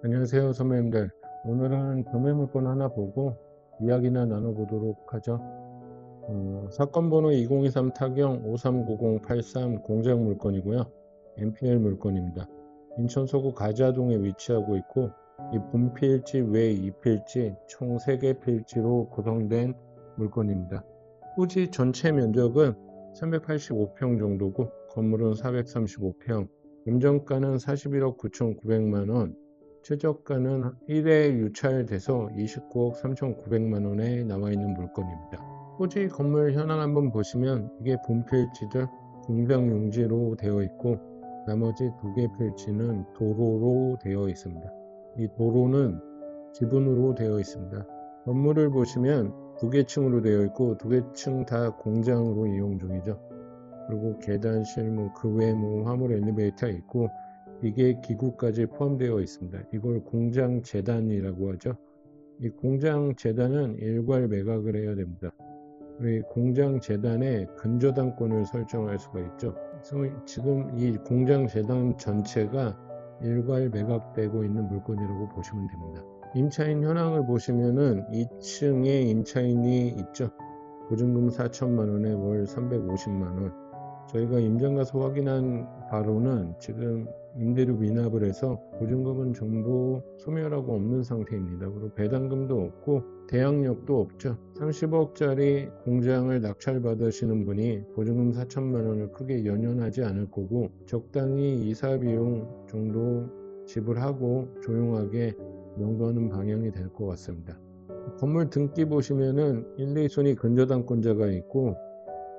안녕하세요, 선배님들. 오늘은 구매 물건 하나 보고 이야기나 나눠보도록 하죠. 사건 번호 2023 타경 539083 공장 물건이고요. NPL 물건입니다. 인천 서구 가자동에 위치하고 있고, 이 분필지 외 2필지 총 3개 필지로 구성된 물건입니다. 토지 전체 면적은 385평 정도고, 건물은 435평, 임정가는 41억 9,900만 원, 최저가는 1회 유찰돼서 29억 3,900만 원에 나와 있는 물건입니다. 토지 건물 현황 한번 보시면 이게 본필지들 공장 용지로 되어 있고, 나머지 2개 필지는 도로로 되어 있습니다. 이 도로는 지분으로 되어 있습니다. 건물을 보시면 2개 층으로 되어 있고 2개 층 다 공장으로 이용 중이죠. 그리고 계단, 실무, 그 외에 화물 엘리베이터 있고, 이게 기구까지 포함되어 있습니다. 이걸 공장 재단이라고 하죠. 이 공장 재단은 일괄 매각을 해야 됩니다. 우리 공장 재단에 근저당권을 설정할 수가 있죠. 그래서 지금 이 공장 재단 전체가 일괄 매각되고 있는 물건이라고 보시면 됩니다. 임차인 현황을 보시면은 2층에 임차인이 있죠. 보증금 4천만 원에 월 350만 원. 저희가 임장 가서 확인한 바로는 지금 임대료 미납을 해서 보증금은 전부 소멸하고 없는 상태입니다. 그리고 배당금도 없고 대항력도 없죠. 30억짜리 공장을 낙찰받으시는 분이 보증금 4천만 원을 크게 연연하지 않을 거고, 적당히 이사 비용 정도 지불하고 조용하게 명도하는 방향이 될 것 같습니다. 건물 등기 보시면은 1, 2순위 근저당권자가 있고,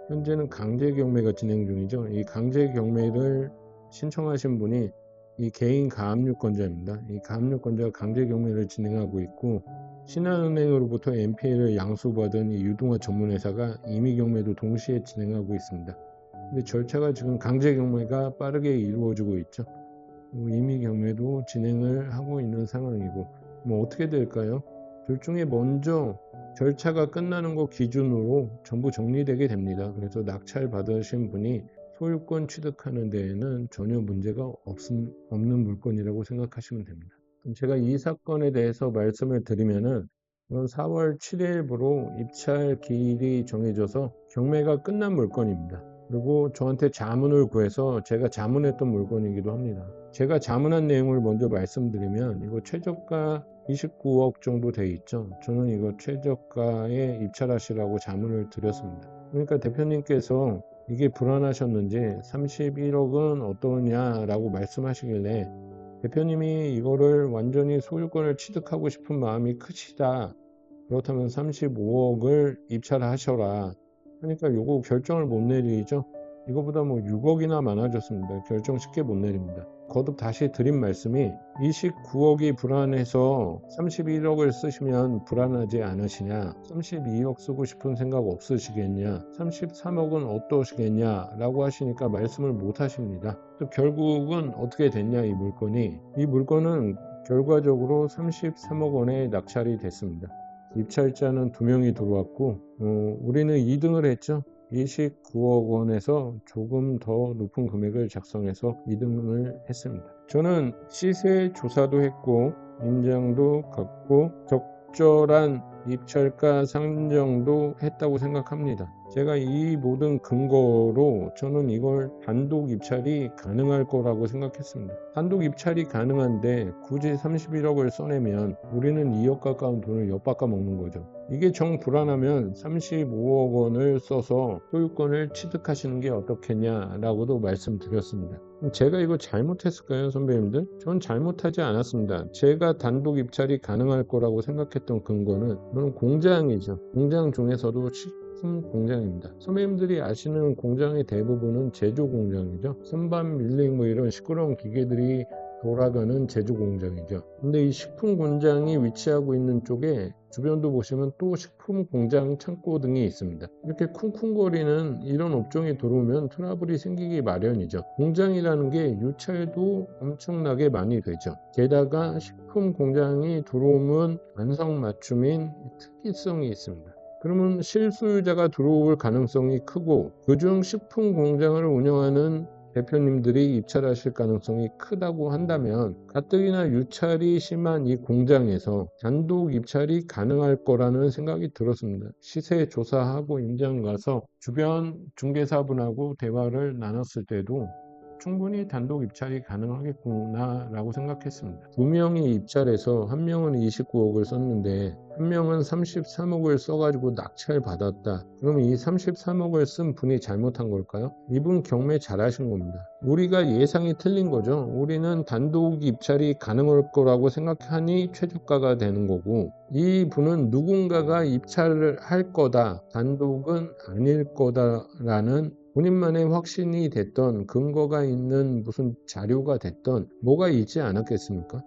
현재는 강제 경매가 진행 중이죠. 이 강제 경매를 신청하신 분이 이 개인 가압류권자입니다. 이 가압류권자가 강제 경매를 진행하고 있고, 신한은행으로부터 NPL을 양수받은 이 유동화 전문회사가 임의 경매도 동시에 진행하고 있습니다. 근데 절차가 지금 강제 경매가 빠르게 이루어지고 있죠. 임의 경매도 진행을 하고 있는 상황이고, 뭐 어떻게 될까요? 둘 중에 먼저 절차가 끝나는 거 기준으로 전부 정리되게 됩니다. 그래서 낙찰 받으신 분이 소유권 취득하는 데에는 전혀 문제가 없는 물건이라고 생각하시면 됩니다. 그럼 제가 이 사건에 대해서 말씀을 드리면은, 이건 4월 7일부로 입찰 기일이 정해져서 경매가 끝난 물건입니다. 그리고 저한테 자문을 구해서 제가 자문했던 물건이기도 합니다. 제가 자문한 내용을 먼저 말씀드리면, 이거 최저가 29억 정도 돼 있죠. 저는 이거 최저가에 입찰하시라고 자문을 드렸습니다. 그러니까 대표님께서 이게 불안하셨는지 31억은 어떠냐라고 말씀하시길래, 대표님이 이거를 완전히 소유권을 취득하고 싶은 마음이 크시다, 그렇다면 35억을 입찰하셔라 하니까 요거 결정을 못 내리죠. 이거보다 뭐 6억이나 많아졌습니다. 결정 쉽게 못 내립니다. 거듭 다시 드린 말씀이, 29억이 불안해서 31억을 쓰시면 불안하지 않으시냐, 32억 쓰고 싶은 생각 없으시겠냐, 33억은 어떠시겠냐 라고 하시니까 말씀을 못 하십니다. 결국은 어떻게 됐냐, 이 물건은 결과적으로 33억 원에 낙찰이 됐습니다. 입찰자는 2명이 들어왔고, 우리는 2등을 했죠. 29억 원에서 조금 더 높은 금액을 작성해서 2등을 했습니다. 저는 시세 조사도 했고, 임장도 갔고, 적절한 입찰가 상정도 했다고 생각합니다. 제가 이 모든 근거로 저는 이걸 단독 입찰이 가능할 거라고 생각했습니다. 단독 입찰이 가능한데 굳이 31억을 써내면 우리는 2억 가까운 돈을 엿바꿔 먹는 거죠. 이게 정 불안하면 35억 원을 써서 소유권을 취득하시는 게 어떻겠냐라고도 말씀드렸습니다. 제가 이거 잘못했을까요, 선배님들? 전 잘못하지 않았습니다. 제가 단독 입찰이 가능할 거라고 생각했던 근거는, 이건 공장이죠. 공장 중에서도 식품 공장입니다. 선배님들이 아시는 공장의 대부분은 제조 공장이죠. 선반 밀링 뭐 이런 시끄러운 기계들이 돌아가는 제조 공장이죠. 근데 이 식품 공장이 위치하고 있는 쪽에 주변도 보시면 또 식품 공장 창고 등이 있습니다. 이렇게 쿵쿵거리는 이런 업종이 들어오면 트러블이 생기기 마련이죠. 공장이라는 게 유찰도 엄청나게 많이 되죠. 게다가 식품 공장이 들어오면 안성맞춤인 특이성이 있습니다. 그러면 실소유자가 들어올 가능성이 크고, 그중 식품 공장을 운영하는 대표님들이 입찰하실 가능성이 크다고 한다면 가뜩이나 유찰이 심한 이 공장에서 단독 입찰이 가능할 거라는 생각이 들었습니다. 시세 조사하고 임장 가서 주변 중개사분하고 대화를 나눴을 때도 충분히 단독 입찰이 가능하겠구나라고 생각했습니다. 두 명이 입찰해서 한 명은 29억을 썼는데 한 명은 33억을 써가지고 낙찰 받았다. 그럼 이 33억을 쓴 분이 잘못한 걸까요? 이분 경매 잘하신 겁니다. 우리가 예상이 틀린 거죠. 우리는 단독 입찰이 가능할 거라고 생각하니 최저가가 되는 거고, 이 분은 누군가가 입찰을 할 거다, 단독은 아닐 거다라는 본인만의 확신이 됐던, 근거가 있는 무슨 자료가 됐던 뭐가 있지 않았겠습니까?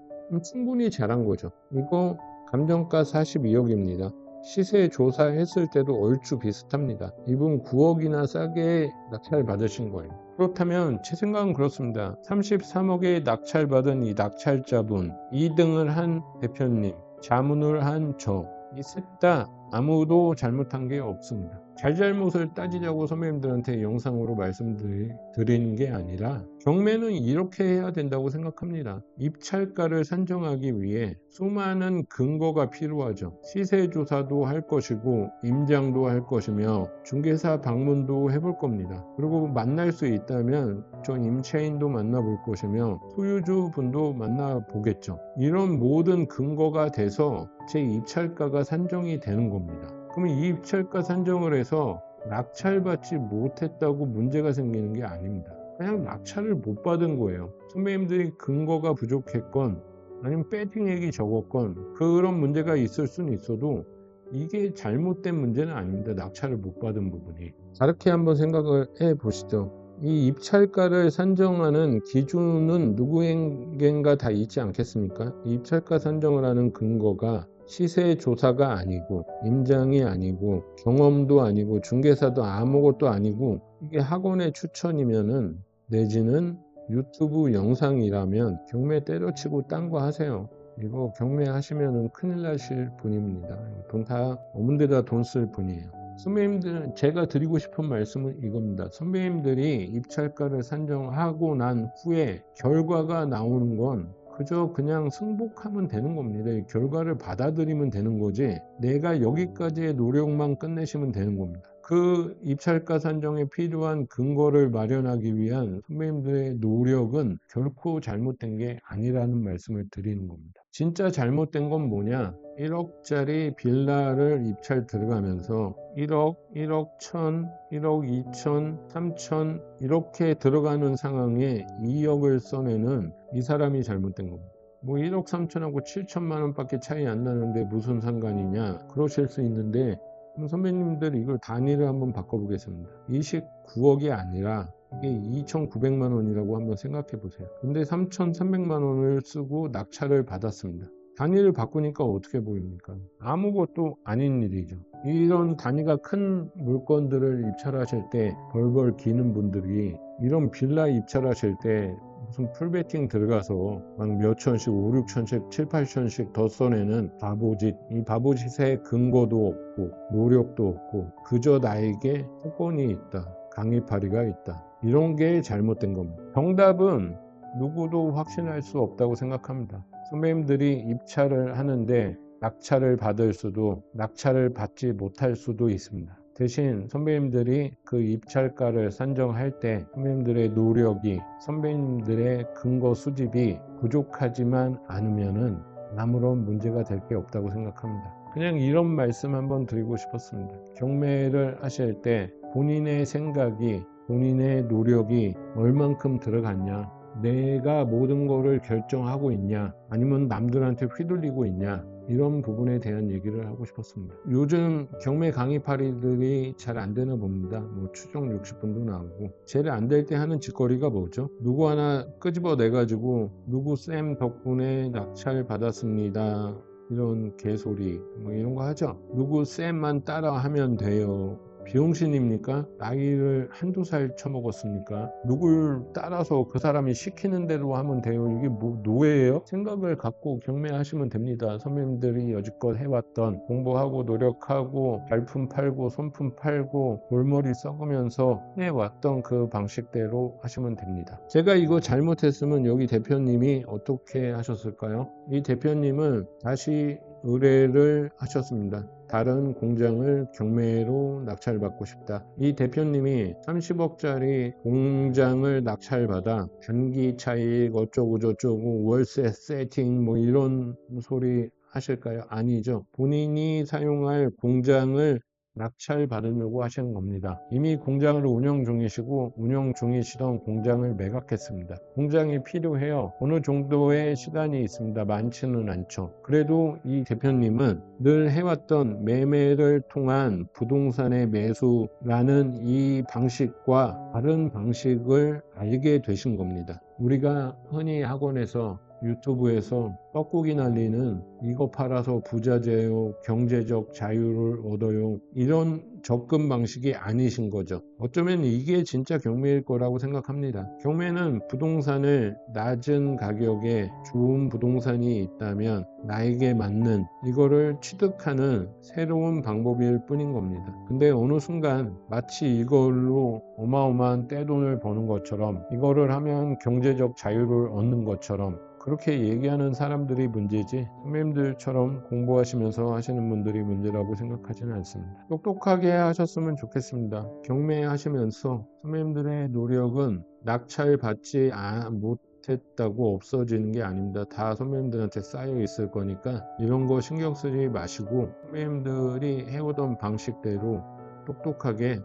충분히 잘한 거죠. 이거 감정가 42억입니다. 시세 조사했을 때도 얼추 비슷합니다. 이분 9억이나 싸게 낙찰 받으신 거예요. 그렇다면 제 생각은 그렇습니다. 33억에 낙찰 받은 이 낙찰자분, 2등을 한 대표님, 자문을 한 저, 이 셋 다 아무도 잘못한 게 없습니다. 잘잘못을 따지자고 선배님들한테 영상으로 말씀드리는 게 아니라 경매는 이렇게 해야 된다고 생각합니다. 입찰가를 산정하기 위해 수많은 근거가 필요하죠. 시세 조사도 할 것이고 임장도 할 것이며 중개사 방문도 해볼 겁니다. 그리고 만날 수 있다면 저 임차인도 만나볼 것이며 소유주분도 만나보겠죠. 이런 모든 근거가 돼서 제 입찰가가 산정이 되는 겁니다. 그러면 이 입찰가 산정을 해서 낙찰받지 못했다고 문제가 생기는 게 아닙니다. 그냥 낙찰을 못 받은 거예요. 선배님들이 근거가 부족했건 아니면 배팅액이 적었건 그런 문제가 있을 수는 있어도 이게 잘못된 문제는 아닙니다. 낙찰을 못 받은 부분이. 다르게 한번 생각을 해 보시죠. 이 입찰가를 산정하는 기준은 누구에겐가 다 있지 않겠습니까? 이 입찰가 산정을 하는 근거가 시세 조사가 아니고 임장이 아니고 경험도 아니고 중개사도 아무것도 아니고 이게 학원의 추천이면은 내지는 유튜브 영상이라면 경매 때려치고 딴 거 하세요. 이거 경매 하시면은 큰일 나실 분입니다. 돈 다 없는 데다 돈 쓸 분이에요. 선배님들, 제가 드리고 싶은 말씀은 이겁니다. 선배님들이 입찰가를 산정하고 난 후에 결과가 나오는 건 그저 그냥 승복하면 되는 겁니다. 이 결과를 받아들이면 되는 거지 내가 여기까지의 노력만 끝내시면 되는 겁니다. 그 입찰가 산정에 필요한 근거를 마련하기 위한 선배님들의 노력은 결코 잘못된 게 아니라는 말씀을 드리는 겁니다. 진짜 잘못된 건 뭐냐? 1억짜리 빌라를 입찰 들어가면서 1억, 1억 1천, 1억 2천, 3천 이렇게 들어가는 상황에 2억을 써내는 이 사람이 잘못된 겁니다. 뭐 1억 3천하고 7천만 원밖에 차이 안 나는데 무슨 상관이냐 그러실 수 있는데 그럼 선배님들 이걸 단위를 한번 바꿔보겠습니다. 29억이 아니라 이게 2,900만 원이라고 한번 생각해 보세요. 근데 3,300만 원을 쓰고 낙찰을 받았습니다. 단위를 바꾸니까 어떻게 보입니까? 아무것도 아닌 일이죠. 이런 단위가 큰 물건들을 입찰하실 때 벌벌 기는 분들이 이런 빌라 입찰하실 때 무슨 풀베팅 들어가서 막 몇천씩, 5, 6천씩, 7, 8천씩 더 써내는 바보짓. 이 바보짓에 근거도 없고 노력도 없고 그저 나에게 특권이 있다. 강의파리가 있다. 이런 게 잘못된 겁니다. 정답은 누구도 확신할 수 없다고 생각합니다. 선배님들이 입찰을 하는데 낙찰을 받을 수도 낙찰을 받지 못할 수도 있습니다. 대신 선배님들이 그 입찰가를 산정할 때 선배님들의 노력이 선배님들의 근거 수집이 부족하지만 않으면은 아무런 문제가 될 게 없다고 생각합니다. 그냥 이런 말씀 한번 드리고 싶었습니다. 경매를 하실 때 본인의 생각이 본인의 노력이 얼만큼 들어갔냐 내가 모든 거를 결정하고 있냐 아니면 남들한테 휘둘리고 있냐 이런 부분에 대한 얘기를 하고 싶었습니다. 요즘 경매 강의파리들이 잘 안 되나 봅니다. 뭐 추정 60분도 나오고 제일 안 될 때 하는 짓거리가 뭐죠? 누구 하나 끄집어 내가지고 누구 쌤 덕분에 낙찰 받았습니다. 이런 개소리 뭐 이런 거 하죠. 누구 쌤만 따라 하면 돼요. 비용신입니까? 나이를 한두 살 처먹었습니까? 누굴 따라서 그 사람이 시키는 대로 하면 돼요. 이게 뭐 노예예요? 생각을 갖고 경매하시면 됩니다. 선배님들이 여지껏 해왔던 공부하고 노력하고 발품 팔고 손품 팔고 골머리 썩으면서 해왔던 그 방식대로 하시면 됩니다. 제가 이거 잘못했으면 여기 대표님이 어떻게 하셨을까요? 이 대표님은 다시 의뢰를 하셨습니다. 다른 공장을 경매로 낙찰받고 싶다. 이 대표님이 30억짜리 공장을 낙찰받아 단기 차익 어쩌고 저쩌고 월세 세팅 뭐 이런 소리 하실까요? 아니죠. 본인이 사용할 공장을 낙찰 받으려고 하시는 겁니다. 이미 공장을 운영 중이시고 운영 중이시던 공장을 매각했습니다. 공장이 필요해요. 어느 정도의 시간이 있습니다. 많지는 않죠. 그래도 이 대표님은 늘 해왔던 매매를 통한 부동산의 매수라는 이 방식과 다른 방식을 알게 되신 겁니다. 우리가 흔히 학원에서 유튜브에서 떡국이 날리는 이거 팔아서 부자 돼요, 경제적 자유를 얻어요, 이런 접근 방식이 아니신 거죠. 어쩌면 이게 진짜 경매일 거라고 생각합니다. 경매는 부동산을 낮은 가격에 좋은 부동산이 있다면 나에게 맞는 이거를 취득하는 새로운 방법일 뿐인 겁니다. 근데 어느 순간 마치 이걸로 어마어마한 떼돈을 버는 것처럼 이거를 하면 경제적 자유를 얻는 것처럼 그렇게 얘기하는 사람들이 문제지 선배님들처럼 공부하시면서 하시는 분들이 문제라고 생각하지는 않습니다. 똑똑하게 하셨으면 좋겠습니다. 경매하시면서 선배님들의 노력은 낙찰받지 못했다고 없어지는 게 아닙니다. 다 선배님들한테 쌓여 있을 거니까 이런 거 신경 쓰지 마시고 선배님들이 해오던 방식대로 똑똑하게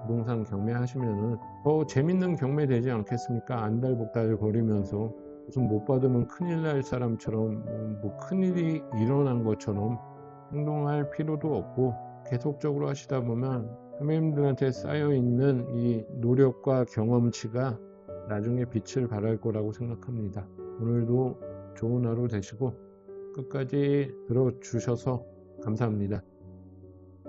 부동산 경매하시면은 더 재밌는 경매 되지 않겠습니까? 안달복달 거리면서 무슨 못 받으면 큰일 날 사람처럼 뭐 큰일이 일어난 것처럼 행동할 필요도 없고 계속적으로 하시다 보면 선배님들한테 쌓여있는 이 노력과 경험치가 나중에 빛을 발할 거라고 생각합니다. 오늘도 좋은 하루 되시고 끝까지 들어주셔서 감사합니다.